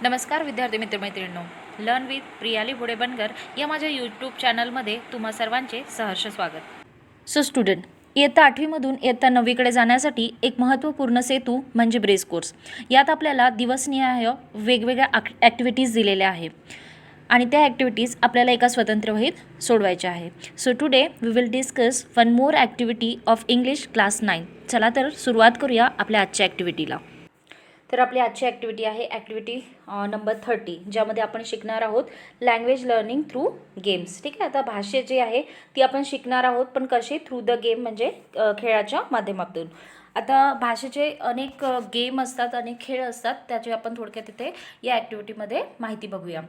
नमस्कार विद्यार्थी मित्रमैत्रिणींनो, learn with Priyali घोडे बनकर या माझ्या यूट्यूब चॅनलमध्ये तुम्हा सर्वांचे सहर्ष स्वागत. सो स्टुडंट, इयत्ता 8वीमधून इयत्ता 9वीकडे जाण्यासाठी एक महत्त्वपूर्ण सेतू म्हणजे ब्रेस कोर्स. यात आपल्याला दिवसनिहाय वेगवेगळ्या ॲक्टिव्हिटीज दिलेल्या आहे आणि त्या ॲक्टिव्हिटीज आपल्याला एका स्वतंत्र वहीत सोडवायच्या आहे. So today we will discuss one more activity of English class 9. चला तर सुरुवात करूया आपल्या आजच्या ॲक्टिव्हिटीला. तर आपली आजची ॲक्टिव्हिटी आहे ॲक्टिव्हिटी नंबर 30, ज्यामध्ये आपण शिकणार आहोत लँग्वेज लर्निंग थ्रू गेम्स. ठीक आहे, आता भाषा जी आहे ती आपण शिकणार आहोत, पण कशी? थ्रू द गेम, म्हणजे खेळाच्या माध्यमातून. आता भाषेचे अनेक गेम असतात, अनेक खेळ असतात, त्याची आपण थोडक्यात इथे या ॲक्टिव्हिटीमध्ये माहिती बघूया.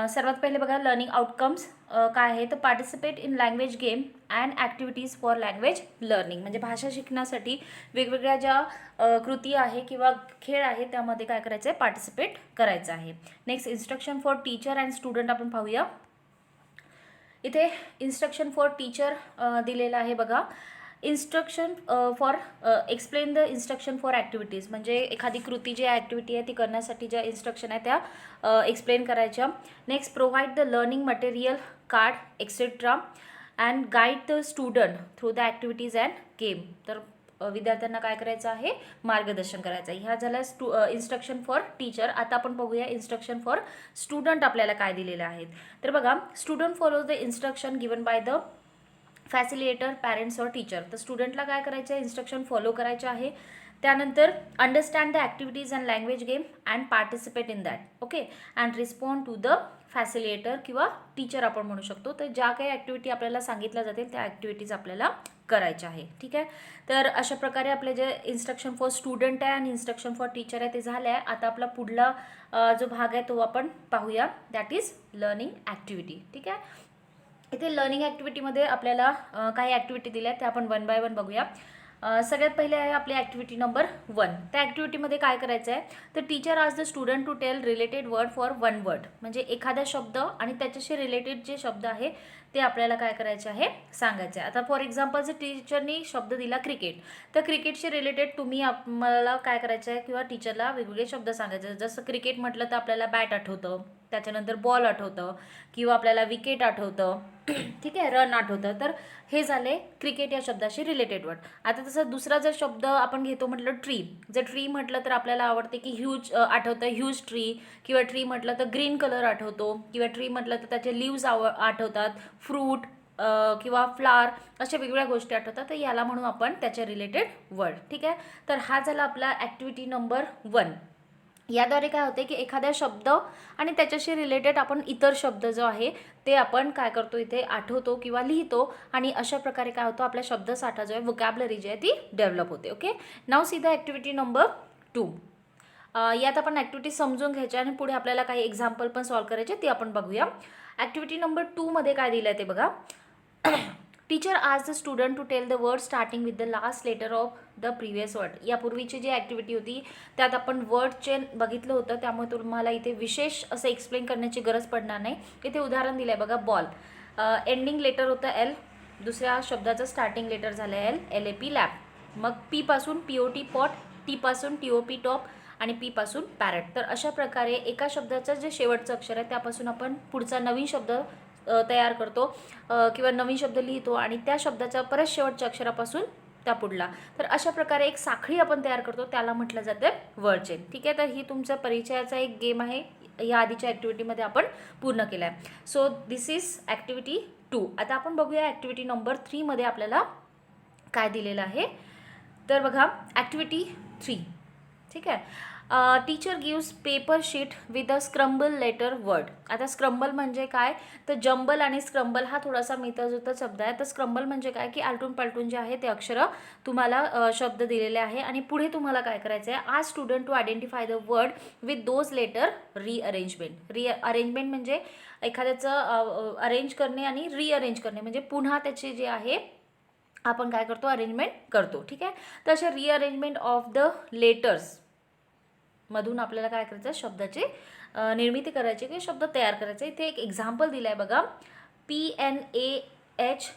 सर्वात पहिले बघा, लर्निंग आउटकम्स काय आहे तर participate in language game and activities for language learning. म्हणजे भाषा शिकण्यासाठी वेगवेगळ्या ज्या कृती आहे किंवा खेळ आहे त्यामध्ये काय करायचं आहे, पार्टिसिपेट करायचं आहे. Next, instruction for teacher and student आपण पाहूया. इथे इन्स्ट्रक्शन फॉर टीचर दिलेलं आहे बघा. Instruction for explain the instruction for activities, म्हणजे एखादी कृती जी ॲक्टिव्हिटी आहे ती करण्यासाठी ज्या इन्स्ट्रक्शन आहे त्या एक्सप्लेन करायच्या. Next, provide the learning material, card etcetera and guide the student through the activities and game. तर विद्यार्थ्यांना काय करायचं आहे, मार्गदर्शन करायचं आहे. ह्या झाल्या इन्स्ट्रक्शन फॉर टीचर. आता आपण बघूया इन्स्ट्रक्शन फॉर स्टुडंट आपल्याला काय दिलेले आहेत. तर बघा, student follow the instruction given by the facilitator, parents और टीचर. तर स्टुडंटला काय करायचं आहे, इन्स्ट्रक्शन फॉलो करायचे आहे. त्यानंतर understand the activities and language game and participate in that. Okay, and respond to the facilitator किंवा टीचर आपण म्हणू शकतो. तर ज्या काही ॲक्टिव्हिटी आपल्याला सांगितल्या जातील त्या ॲक्टिव्हिटीज आपल्याला करायच्या आहे. ठीक आहे, तर अशा प्रकारे आपले जे इन्स्ट्रक्शन फॉर स्टुडंट आहे आणि इन्स्ट्रक्शन फॉर टीचर आहे ते झाले आहे. आता आपला पुढला जो भाग आहे तो आपण पाहूया, दॅट इज लर्निंग ॲक्टिव्हिटी. ठीक आहे, इथे लर्निंग ॲक्टिव्हिटीमध्ये आपल्याला काही ॲक्टिव्हिटी दिल्या त्या आपण वन बाय वन बघूया. सगळ्यात पहिले आहे आपली ॲक्टिव्हिटी नंबर 1. त्या ॲक्टिव्हिटीमध्ये काय करायचं आहे तर टीचर आज the student to tell related word for one word. म्हणजे एखादा शब्द आणि त्याच्याशी रिलेटेड जे शब्द आहे ते आपल्याला काय करायचे आहे, सांगायचे आहे. आता फॉर एक्झाम्पल जर टीचरनी शब्द दिला क्रिकेट, तर क्रिकेटशी रिलेटेड तुम्ही मला काय करायचं आहे किंवा टीचरला वेगवेगळे शब्द सांगायचे. जसं क्रिकेट म्हटलं तर आपल्याला बॅट आठवतं, त्याच्यानंतर बॉल आठवतं किंवा आपल्याला विकेट आठवतं. ठीक आहे, रन आठवतं. तर हे झाले क्रिकेट या शब्दाशी रिलेटेड वर्ड. आता तसं दुसरा जर शब्द आपण घेतो म्हटलं ट्री. जर ट्री म्हटलं तर आपल्याला आवडते की ह्यूज आठवतं, ह्यूज ट्री. किंवा ट्री म्हटलं तर ग्रीन कलर आठवतो. किंवा ट्री म्हटलं तर त्याचे लिव्ज आठवतात, फ्रूट किंवा फ्लावर, अशा वेगवेगळ्या गोष्टी आठवतात. तर याला म्हणू आपण त्याच्या रिलेटेड वर्ड. ठीक आहे, तर हा झाला आपला ॲक्टिव्हिटी नंबर 1. याद्वारे काय होते की एखाद्या शब्द आणि त्याच्याशी रिलेटेड आपण इतर शब्द जो आहे ते आपण काय करतो, इथे आठवतो किंवा लिहितो. आणि अशा प्रकारे काय होतं, आपला शब्दसाठा जो आहे, वोकॅबलरी जी आहे ती डेव्हलप होते. Okay, now see the activity number 2. यात आपण ॲक्टिव्हिटी समजून घ्यायच्या आणि पुढे आपल्याला काही एक्झाम्पल पण सॉल्व करायचे, ते आपण बघूया. ॲक्टिव्हिटी नंबर 2 मध्ये काय दिलं आहे ते बघा. टीचर आज the student to tell the word starting with the last letter of the previous word. यापूर्वीची जी ॲक्टिव्हिटी होती त्यात आपण वर्डचे बघितलं होतं, त्यामुळे तुम्हाला इथे विशेष असं एक्सप्लेन करण्याची गरज पडणार नाही. इथे उदाहरण दिलं आहे बघा, बॉल. एंडिंग लेटर होतं एल, दुसऱ्या शब्दाचं स्टार्टिंग लेटर झालं एल, LAP लॅप. मग पी पासून POT पॉट, टी पासून TOP टॉप आणि पी पासून पॅरेट. तर अशा प्रकारे एका शब्दाचं जे शेवटचं अक्षर आहे त्यापासून आपण पुढचा नवीन शब्द तयार करतो किंवा नवीन शब्द लिहितो आणि त्या शब्दाच्या परत शेवटच्या अक्षरापासून त्या पुढला. तर अशा प्रकारे एक साखळी आपण तयार करतो, त्याला म्हटलं जातं वर्ड चेन. ठीक आहे, तर ही तुमचा परिचयाचा एक गेम आहे, या आधीच्या ॲक्टिव्हिटीमध्ये आपण पूर्ण केला आहे. So this is activity 2. आता आपण बघूया ॲक्टिव्हिटी नंबर 3 मध्ये आपल्याला काय दिलेलं आहे. तर बघा, ॲक्टिव्हिटी 3. ठीक आहे, teacher gives paper sheet with a scramble letter word. आता स्क्रम्बल म्हणजे काय तर जंबल आणि स्क्रम्बल हा थोडासा मिळता शब्द आहे. तर स्क्रम्बल म्हणजे काय की आलटून पालटून जे आहे ते अक्षरं तुम्हाला शब्द दिलेले आहे आणि पुढे तुम्हाला काय करायचं आहे, आज student to identify the word with those letter rearrangement. Rearrangement म्हणजे एखाद्याचं अरेंज करणे आणि रिअरेंज करणे, म्हणजे पुन्हा त्याचे जे आहे आपण काय करतो, अरेंजमेंट करतो. ठीक आहे, तर अशा रिअरेंजमेंट ऑफ द लेटर्स मधून आपल्याला काय करायचं, शब्दाची निर्मिती करायची किंवा शब्द तयार करायचे. इथे एक एक्झाम्पल दिलं आहे बघा, PNAHE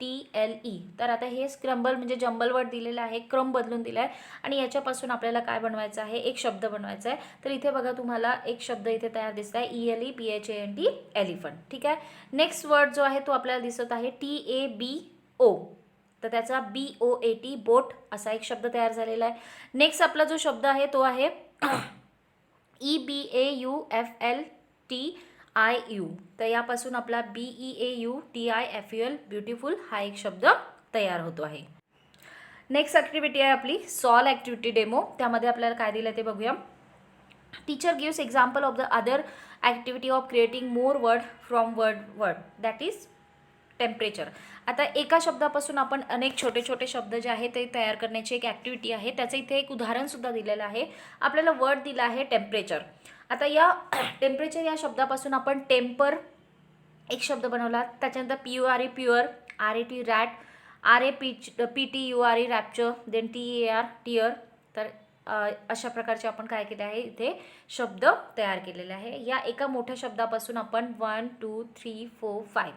TLE. तर आता हे स्क्रम्बल म्हणजे जंबल वर्ड दिलेला आहे, क्रम बदलून दिला आहे आणि याच्यापासून आपल्याला काय बनवायचं आहे, एक शब्द बनवायचा आहे. तर इथे बघा तुम्हाला एक शब्द इथे तयार दिसत आहे, ELEPHANT, एलिफंट. ठीक आहे. नेक्स्ट वर्ड जो आहे तो आपल्याला दिसत आहे TABO. तर त्याचा BOAT, बोट असा एक शब्द तयार झालेला आहे. नेक्स्ट आपला जो शब्द आहे तो आहे EBAUFLTIU. तर यापासून आपला BEAUTIFUL, ब्युटिफुल हा एक शब्द तयार होतो आहे. नेक्स्ट ॲक्टिव्हिटी आहे आपली सॉल्व ॲक्टिव्हिटी डेमो. त्यामध्ये आपल्याला काय दिलं ते बघूया. Teacher gives example of the other activity of creating more word from word that is temperature. आता एका शब्दापासून आपण अनेक छोटे छोटे शब्द जे आहेत ते तयार करण्याची एक ॲक्टिव्हिटी आहे. त्याचं इथे एक उदाहरणसुद्धा दिलेलं आहे. आपल्याला वर्ड दिला आहे टेम्परेचर. आता या टेम्परेचर या शब्दापासून आपण टेम्पर एक शब्द बनवला. त्याच्यानंतर PURE pure, RAT rat, RAPTURE rapture, then TEAR tear. तर अशा प्रकारचे आपण काय केले आहे इथे शब्द तयार केलेले आहे. या एका मोठ्या शब्दापासून आपण 1 2 3 4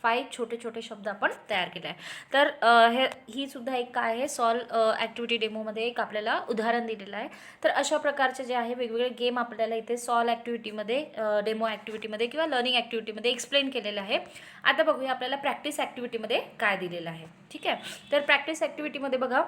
5 छोटे छोटे शब्द आपण तयार केले आहे. तर ही सुद्धा एक काय आहे सॉल्व ॲक्टिव्हिटी डेमोमध्ये एक आपल्याला उदाहरण दिलेलं आहे. तर अशा प्रकारचे जे आहे वेगवेगळे गेम आपल्याला इथे सॉल्व ॲक्टिव्हिटीमध्ये, डेमो ॲक्टिव्हिटीमध्ये किंवा लर्निंग ॲक्टिव्हिटीमध्ये एक्सप्लेन केलेलं आहे. आता बघूया आपल्याला प्रॅक्टिस ॲक्टिव्हिटीमध्ये काय दिलेलं आहे. ठीक आहे. तर प्रॅक्टिस ॲक्टिव्हिटीमध्ये बघा,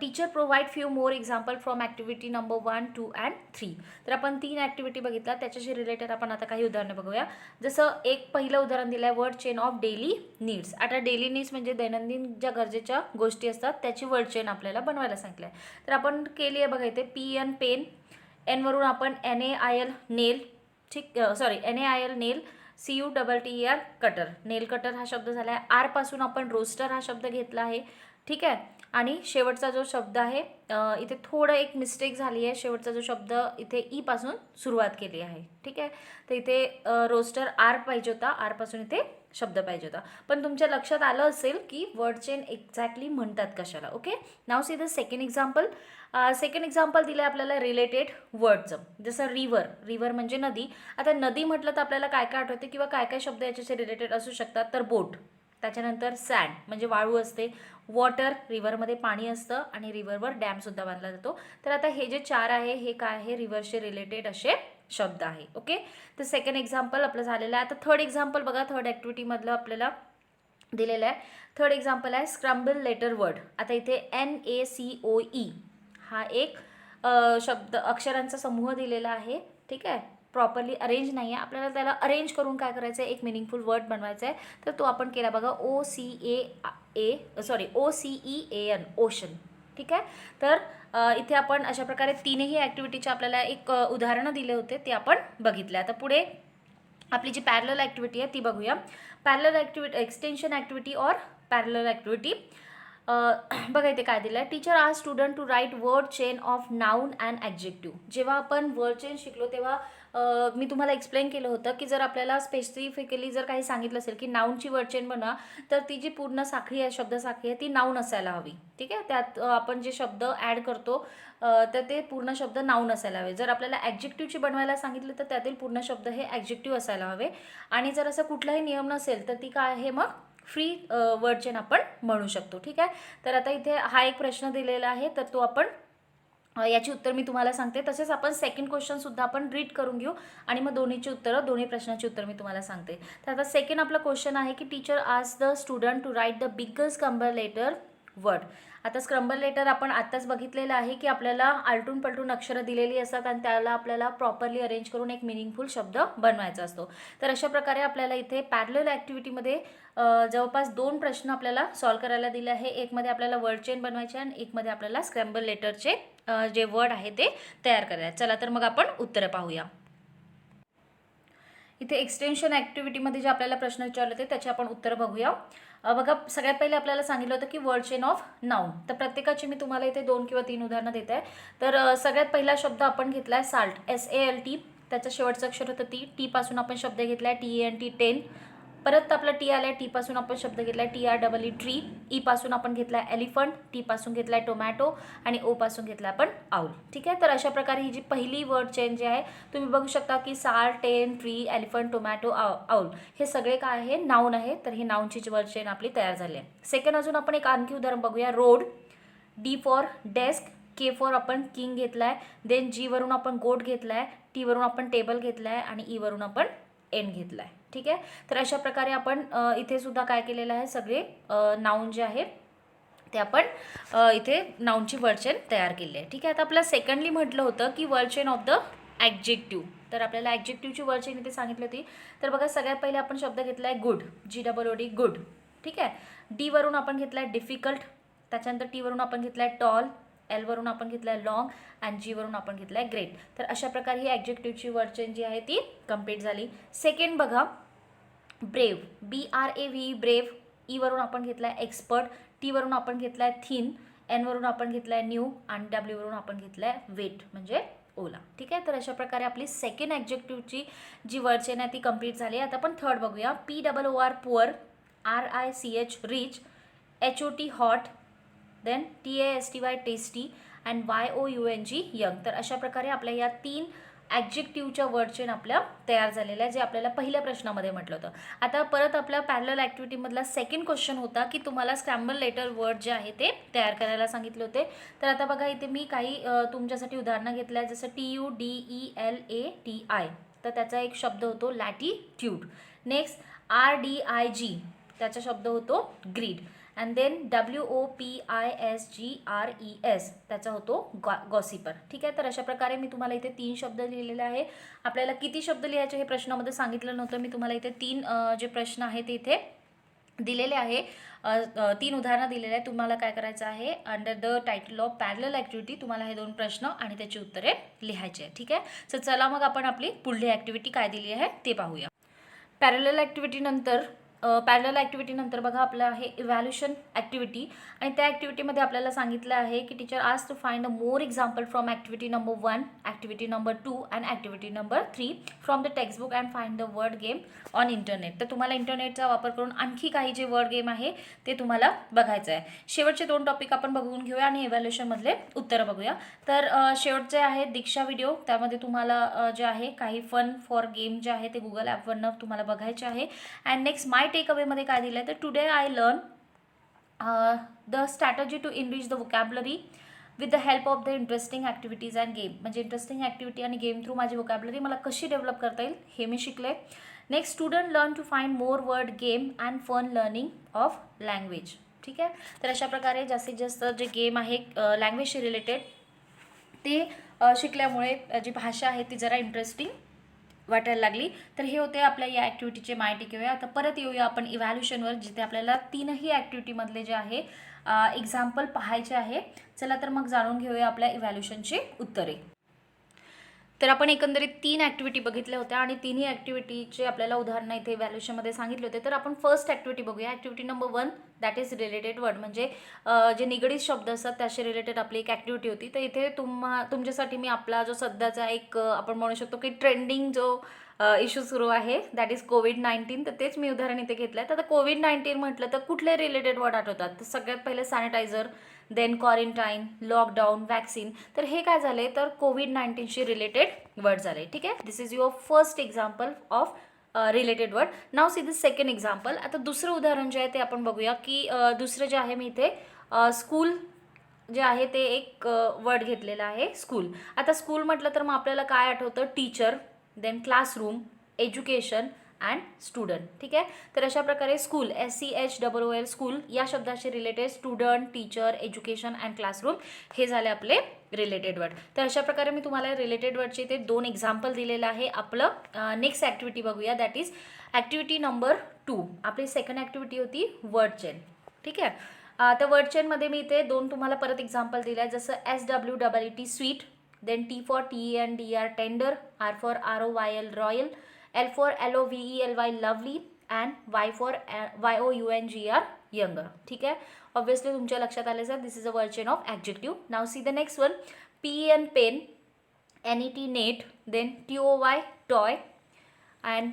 teacher provide few more example from activity number 1 2 and 3. तर आपण 3 ॲक्टिव्हिटी बघितला, त्याच्याशी रिलेटेड आपण आता काही उदाहरणं बघूया. जसं एक पहिलं उदाहरण दिलं आहे word chain of daily needs. आता डेली नीड्स म्हणजे दैनंदिन ज्या गरजेच्या गोष्टी असतात त्याची वर्ड चेन आपल्याला बनवायला सांगितलं आहे. तर आपण केली आहे बघा इथे PN पेन, Nवरून आपण NAIL नेल, ठीक, सॉरी NAIL नेल, CUTTER कटर, नेल कटर हा शब्द झाला आहे. R पासून आपण रोस्टर हा शब्द घेतला आहे. ठीक आहे. आणि शेवटचा जो शब्द आहे इथे थोडं एक मिस्टेक झाली आहे. शेवटचा जो शब्द इथे E पासून सुरुवात केली आहे. ठीक आहे. तर इथे रोस्टर R पाहिजे होता, R पासून इथे शब्द पाहिजे होता. पण तुमच्या लक्षात आलं असेल की वर्ड चेन एक्झॅक्टली म्हणतात कशाला. Okay. Now see the second example. Second example दिलं आहे आपल्याला रिलेटेड वर्डचं. जसं रिव्हर म्हणजे नदी. आता नदी म्हटलं तर आपल्याला काय काय आठवते किंवा काय काय शब्द याच्याशी रिलेटेड असू शकतात. तर बोट, त्याच्यानंतर सँड म्हणजे वाळू असते, वॉटर रिव्हरमध्ये पाणी असतं आणि रिव्हरवर डॅमसुद्धा बांधला जातो. तर आता हे जे 4 आहे हे काय आहे रिव्हरशी रिलेटेड असे शब्द आहे. ओके. तर सेकंड एक्झाम्पल आपलं झालेलं आहे. आता थर्ड एक्झाम्पल बघा, थर्ड ॲक्टिव्हिटीमधलं आपल्याला दिलेलं आहे. थर्ड एक्झाम्पल आहे स्क्रम्बल लेटर वर्ड. आता इथे NACOE हा एक शब्द अक्षरांचा समूह दिलेला आहे. ठीक आहे. प्रॉपरली अरेंज नाही आहे. आपल्याला त्याला अरेंज करून काय करायचं आहे, एक मिनिंगफुल वर्ड बनवायचा आहे. तर तो आपण केला बघा OCEAN ओशन. ठीक आहे. तर इथे आपण अशा प्रकारे तीनही ॲक्टिव्हिटीचे आपल्याला एक उदाहरणं दिले होते ते आपण बघितले. आता पुढे आपली जी पॅरलल ॲक्टिव्हिटी आहे ती बघूया. पॅरलल ॲक्टिव्हिटी, एक्सटेन्शन ॲक्टिव्हिटी और पॅरलल ॲक्टिव्हिटी. बघा इथे काय दिलं आहे. टीचर आज student to write word chain of noun and adjective. जेव्हा आपण वर्ड चेन शिकलो तेव्हा मी तुम्हाला एक्सप्लेन केलं होतं की जर आपल्याला स्पेसिफिकली जर काही सांगितलं असेल की नाऊनची वर्ड चेन बनवा तर ती जी पूर्ण साखळी आहे, शब्दसाखळी आहे ती नाऊन असायला हवी. ठीक आहे. त्यात आपण जे शब्द ॲड करतो तर ते पूर्ण शब्द नाऊन असायला हवे. जर आपल्याला ॲडजेक्टिव्हची बनवायला सांगितलं तर त्यातील पूर्ण शब्द हे ॲडजेक्टिव्ह असायला हवे. आणि जर असं कुठलाही नियम नसेल तर ती काय आहे मग फ्री वर्ड चेन आपण म्हणू शकतो. ठीक आहे. तर आता इथे हा एक प्रश्न दिलेला आहे तर तो आपण याची उत्तर मी तुम्हाला सांगते. तसेच आपण सेकंड क्वेश्चनसुद्धा आपण रीड करून घेऊ आणि मग दोन्ही प्रश्नाची उत्तर मी तुम्हाला सांगते. तर आता सेकंड आपला क्वेश्चन आहे की टीचर आज the student to write the biggest scramble letter word. आता स्क्रम्बल लेटर आपण आत्ताच बघितलेलं आहे की आपल्याला आलटून पलटून अक्षरं दिलेली असतात आणि त्याला आपल्याला प्रॉपरली अरेंज करून एक मिनिंगफुल शब्द बनवायचा असतो. तर अशा प्रकारे आपल्याला इथे पॅरलल ॲक्टिव्हिटीमध्ये जवळपास 2 प्रश्न आपल्याला सॉल्व करायला दिले आहे. एकमध्ये आपल्याला वर्ड चेन बनवायचे आणि एकमध्ये आपल्याला स्क्रम्बल लेटरचे जे वर्ड आहे ते तयार करायचे. चला तर मग आपण उत्तरं पाहूया. इथे एक्सटेन्शन ॲक्टिव्हिटीमध्ये जे आपल्याला प्रश्न विचारले होते त्याचे आपण उत्तरं बघूया. बघा, सगळ्यात पहिले आपल्याला सांगितलं होतं की वर्ड चेन ऑफ नाऊन. तर प्रत्येकाची मी तुम्हाला इथे 2 किंवा 3 उदाहरणं देत आहे. तर सगळ्यात पहिला शब्द आपण घेतला आहे साल्ट, SALT. त्याचं शेवटचं अक्षर होतं टी पासून आपण शब्द घेतला आहे TENT 10. परत आपला टी आला आहे, टीपासून आपण शब्द घेतला आहे TREE ट्री, ईपासून आपण घेतला आहे एलिफंट, टीपासून घेतला आहे टोमॅटो आणि ओपासून घेतला आपण आऊल. ठीक आहे, तर अशा प्रकारे ही जी पहिली वर्ड चेन जी आहे तुम्ही बघू शकता की सार, ten, tree, elephant, tomato, owl हे सगळे काय आहे, नाऊन आहे. तर ही नाऊनची वर्ड चेन आपली तयार झाली आहे. सेकंड अजून आपण एक आणखी उदाहरण बघूया. Road, D for desk, K for आपण किंग घेतला आहे, देन जी वरून आपण गोट घेतला आहे, टी वरून आपण टेबल घेतला आहे आणि ई वरून आपण एन घेतला आहे. ठीक आहे, तर अशा प्रकारे आपण इथे सुद्धा काय केलेलं आहे, सगळे नाऊन जे आहे ते आपण इथे नाऊनची वर्ड चेन तयार केली आहे. ठीक आहे, आता आपल्याला सेकंडली म्हटलं होतं की word chain of the adjective. तर आपल्याला ॲडजेक्टिव्हची वर्ड चेन इथे सांगितली होती. तर बघा, सगळ्यात पहिले आपण शब्द घेतला आहे गुड, GOOD, गुड. ठीक आहे, डी वरून आपण घेतला आहे डिफिकल्ट, त्याच्यानंतर टी वरून आपण घेतला आहे टॉल, एल वरून आपण घेतला आहे लॉंग आणि जी वरून आपण घेतला आहे ग्रेट. तर अशा प्रकारे ही ॲडजेक्टिव्हची वर्ड चेन जी आहे ती कंप्लीट झाली. सेकंड बघा, ब्रेव, BRAVE ब्रेव, ई वरून आपण घेतला आहे एक्सपर्ट, टी वरून आपण घेतला आहे थिन, एन वरून आपण घेतला आहे न्यू आणि डब्ल्यू वरून आपण घेतला आहे वेट म्हणजे ओला. ठीक आहे, तर अशा प्रकारे आपली सेकंड ॲडजेक्टिव्हची जी वर्ड चेन आहे ती कंप्लीट झाली. आता आपण थर्ड बघूया. POOR poor, RICH rich, HOT hot, then TASTY tasty and YOUNG young. तर अशा प्रकारे आपल्या या 3 ॲडजेक्टिव्हच्या वर्ड चेन आपल्या तयार झालेल्या आहे, जे आपल्याला पहिल्या प्रश्नामध्ये म्हटलं होतं. आता परत आपल्या पॅरलल ॲक्टिव्हिटीमधला सेकंड क्वेश्चन होता की तुम्हाला स्क्रॅम्बल लेटर वर्ड जे आहे ते तयार करायला सांगितले होते. तर आता बघा, इथे मी काही तुमच्यासाठी उदाहरणं घेतलं आहे, जसं TUDELATI, तर त्याचा एक शब्द होतो लॅटिट्यूड. नेक्स्ट RDIG, त्याचा शब्द होतो ग्रीड. अँड देन WOPISGRES, त्याचा होतो गॉसिपर. ठीक आहे, तर अशा प्रकारे मी तुम्हाला इथे 3 शब्द लिहिलेले आहे. आपल्याला किती शब्द लिहायचे हे प्रश्नामध्ये सांगितलं नव्हतं. मी तुम्हाला इथे 3 जे प्रश्न आहे ते इथे दिलेले आहे. 3 उदाहरणं दिलेले आहे. तुम्हाला काय करायचं आहे, under the title of parallel activity तुम्हाला हे 2 प्रश्न आणि त्याची उत्तरे लिहायची आहे. ठीक आहे, सो चला मग आपण आपली पुढली ॲक्टिव्हिटी काय दिली आहे ते पाहूया. पॅरलल ॲक्टिव्हिटीनंतर बघा आपलं आहे इव्हॅल्युशन ॲक्टिव्हिटी, आणि त्या ॲक्टिव्हिटीमध्ये आपल्याला सांगितलं आहे की टीचर आज to find a more example from activity number 1, activity number 2 and activity number 3 from the textbook and find the word game on internet. तर तुम्हाला इंटरनेटचा वापर करून आणखी काही जे वर्ड गेम आहे ते तुम्हाला बघायचं आहे. शेवटचे 2 टॉपिक आपण बघून घेऊया आणि इव्हॅल्युशनमधले उत्तरं बघूया. तर शेवटचे आहे दीक्षा व्हिडिओ, त्यामध्ये तुम्हाला जे आहे काही फन फॉर गेम जे आहे ते गुगल ॲपवरनं तुम्हाला बघायचे आहे. अँड नेक्स्ट माय टेक अवेमध्ये काय दिलं आहे, तर today I learn the strategy to enrich the vocabulary with the help of the interesting activities and game. म्हणजे इंटरेस्टिंग ॲक्टिव्हिटी आणि गेम थ्रू माझी वोकॅबलरी मला कशी डेव्हलप करता येईल हे मी शिकले. Next student learn to find more word game and fun learning of language. ठीक आहे, तर अशा प्रकारे जास्तीत जास्त जे गेम आहे लँग्वेजशी रिलेटेड ते शिकल्यामुळे जी भाषा आहे ती जरा इंटरेस्टिंग वाटायला लागली. तर हे होते आपल्या या ॲक्टिव्हिटीचे माय टेकअवे. आता परत येऊया आपण इव्हॅल्युशनवर, जिथे आपल्याला 3ही ॲक्टिव्हिटीमधले जे आहे एक्झाम्पल पाहायचे आहे. चला तर मग जाणून घेऊया आपल्या इव्हॅल्युशनची उत्तरे. तर आपण एकंदरीत 3 ॲक्टिव्हिटी बघितल्या होत्या आणि 3ही ॲक्टिव्हिटीचे आपल्याला उदाहरणं इथे इव्हॅल्युशनमध्ये सांगितले होते. तर आपण फर्स्ट ॲक्टिव्हिटी बघूया. Activity number 1 that is related word, म्हणजे जे निगडीत शब्द असतात त्याशी रिलेटेड आपली एक ॲक्टिव्हिटी होती. तर इथे तुमच्यासाठी मी आपला जो सध्याचा एक आपण म्हणू शकतो की ट्रेंडिंग जो इश्यू सुरू आहे दॅट इज कोविड-19, तर तेच मी उदाहरण इथे घेतलं आहे. तर आता कोविड-19 म्हटलं तर कुठले रिलेटेड वर्ड आठवतात, तर सगळ्यात पहिले sanitiser, then quarantine, lockdown, vaccine. तर हे काय झाले, तर कोविड-19शी रिलेटेड वर्ड झाले. ठीक आहे, this is your first example of related word. Now see this second example. आता दुसरं उदाहरण जे आहे ते आपण बघूया की दुसरं जे आहे मी इथे स्कूल जे आहे ते एक वर्ड घेतलेला आहे स्कूल. आता स्कूल म्हटलं तर मग आपल्याला काय आठवतं, teacher, then classroom, education and student. ठीक आहे, तर अशा प्रकारे स्कूल SCHOOL स्कूल या शब्दाशी related student, teacher, education and classroom हे झाले आपले रिलेटेड वर्ड. तर अशा प्रकारे मी तुम्हाला रिलेटेड वर्डचे ते 2 एक्झाम्पल दिलेलं आहे. आपलं नेक्स्ट ॲक्टिव्हिटी बघूया, दॅट इज ॲक्टिव्हिटी नंबर 2. आपली सेकंड ॲक्टिव्हिटी होती वर्ड चेन. ठीक आहे, तर वर्ड चेनमध्ये मी इथे 2 तुम्हाला परत एक्झाम्पल दिले आहे, जसं SWEET sweet, then T for TENDR tender, R for ROYL royal, L for LOVELY lovely and Y for YOUNGR younger. ठीक आहे, ऑब्व्हियसली तुमच्या लक्षात आले sir, this is a word chain of adjective. Now see the next one. PEN pen, NET net, then TOY toy and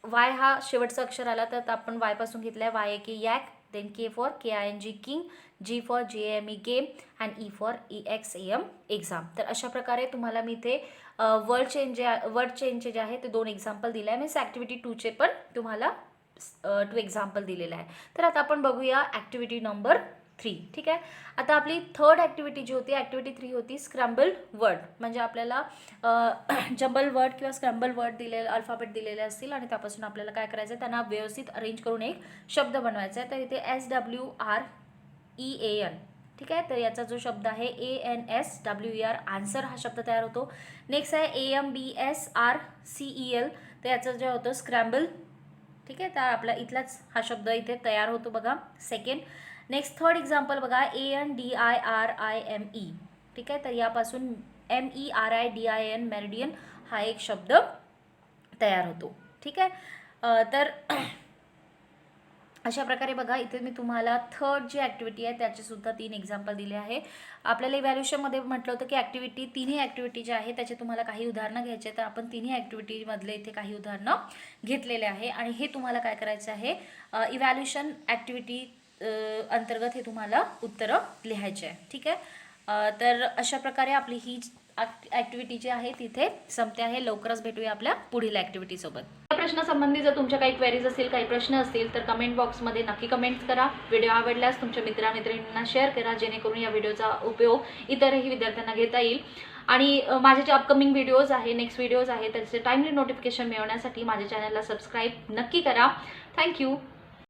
Y हा शेवटचा अक्षर आला तर आपण वायपासून घेतला आहे वाय की yak, then k for KING king, g for GAME game and e for EXAM exam. तर अशा प्रकारे तुम्हाला मी इथे वर्ड चेंजचे जे आहे ते 2 एक्झाम्पल दिले आहे. मीन्स ॲक्टिव्हिटी 2चे पण तुम्हाला 2 एक्झाम्पल दिलेले आहे. तर आता आपण बघूया ॲक्टिव्हिटी नंबर 3. ठीक आहे. आता आपली थर्ड ॲक्टिव्हिटी जी होती, ॲक्टिव्हिटी 3 होती स्क्रॅम्बल वर्ड. म्हणजे आपल्याला जंबल वर्ड किंवा स्क्रॅम्बल वर्ड दिलेले, अल्फाबेट दिलेले असतील आणि त्यापासून आपल्याला काय करायचं आहे, त्यांना व्यवस्थित अरेंज करून एक शब्द बनवायचा आहे. तर इथे SWREAN. ठीक आहे. तर याचा जो शब्द आहे ANSWER, आन्सर हा शब्द तयार होतो. नेक्स्ट आहे AMBSRCEL. तर याचं जे होतं स्क्रॅम्बल. ठीक आहे. तर आपला इथलाच हा शब्द इथे तयार होतो बघा. सेकंड. नेक्स्ट थर्ड एक्झाम्पल बघा ANDIRIME. ठीक आहे. तर यापासून MERIDIN, मेरिडियन हा एक शब्द तयार होतो. ठीक आहे. तर अशा प्रकारे बघा इथे मी तुम्हाला थर्ड जी ॲक्टिव्हिटी आहे त्याचे सुद्धा 3 एक्झाम्पल दिले आहे. आपल्याला इव्हॅल्युएशनमध्ये म्हटलं होतं की तिन्ही ॲक्टिव्हिटी जे आहे त्याचे तुम्हाला काही उदाहरणं घ्यायचे. तर आपण तिन्ही ॲक्टिव्हिटीमधले इथे काही उदाहरणं घेतलेले आहे आणि हे तुम्हाला काय करायचं आहे, इव्हॅल्युएशन ॲक्टिव्हिटी अंतर्गत हे तुम्हाला उत्तरं लिहायचे आहे. ठीक आहे. तर अशा प्रकारे आपली ही ॲक्टिव्हिटी जी आहे तिथे संपते आहे. लवकरच भेटूया आपल्या पुढील ॲक्टिव्हिटीसोबत. या प्रश्नासंबंधी जर तुमच्या काही क्वेरीज असतील, काही प्रश्न असतील तर कमेंट बॉक्समध्ये नक्की कमेंट करा. व्हिडिओ आवडल्यास तुमच्या मित्रांना शेअर करा, जेणेकरून या व्हिडिओचा उपयोग इतरही विद्यार्थ्यांना घेता येईल. आणि माझे जे अपकमिंग व्हिडिओज आहे, नेक्स्ट व्हिडिओज आहे, त्याचे टाइमली नोटिफिकेशन मिळवण्यासाठी माझ्या चॅनलला सबस्क्राईब नक्की करा. थँक्यू.